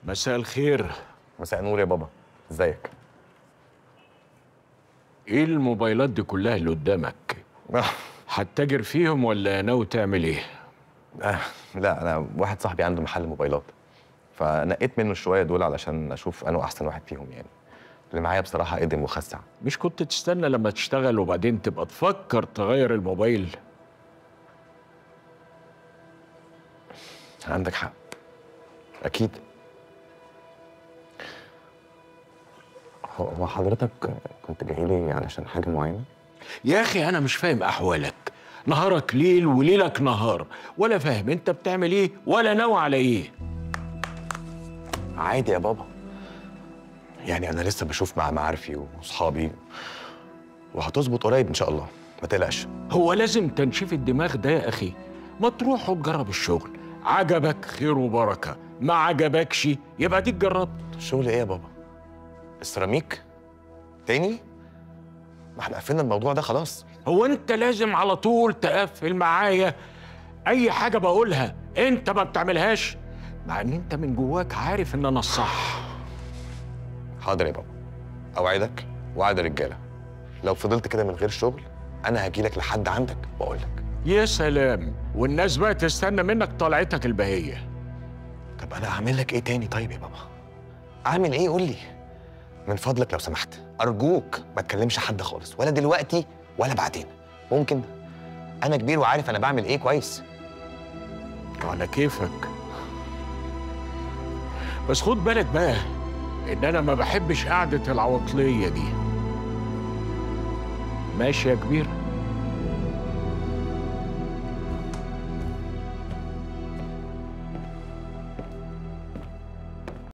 مساء الخير. مساء النور يا بابا، ازيك؟ ايه الموبايلات دي كلها اللي قدامك؟ هتتاجر فيهم ولا ناوي تعمل ايه؟ لا، انا واحد صاحبي عنده محل موبايلات، فنقيت منه شويه دول علشان اشوف انه احسن واحد فيهم يعني. اللي معايا بصراحه قدم وخسع. مش كنت تستنى لما تشتغل وبعدين تبقى تفكر تغير الموبايل؟ عندك حق، اكيد. هو حضرتك كنت جاي لي علشان حاجه معينه؟ يا اخي انا مش فاهم احوالك، نهارك ليل وليلك نهار، ولا فاهم انت بتعمل ايه ولا ناوي على ايه. عادي يا بابا، يعني انا لسه بشوف مع معارفي واصحابي، وهتظبط قريب ان شاء الله، ما تقلقش. هو لازم تنشيف الدماغ ده يا اخي؟ ما تروح وتجرب الشغل، عجبك خير وبركه، ما عجبكش يبقى ديك جربت. الشغل ايه يا بابا؟ السيراميك تاني؟ ما احنا قفلنا الموضوع ده خلاص. هو انت لازم على طول تقفل معايا؟ اي حاجه بقولها انت ما بتعملهاش، مع ان انت من جواك عارف ان انا الصح. حاضر يا بابا، اوعدك وعد الرجاله، لو فضلت كده من غير شغل انا هجيلك لحد عندك واقول لك. يا سلام، والناس بقى تستنى منك طلعتك البهيه. طب انا اعمل لك ايه تاني طيب يا بابا؟ اعمل ايه قول لي من فضلك لو سمحت، ارجوك ما تكلمش حد خالص، ولا دلوقتي ولا بعدين. ممكن؟ انا كبير وعارف انا بعمل ايه كويس. على كيفك، بس خد بالك بقى ان انا ما بحبش قعده العواطليه دي. ماشي يا كبير؟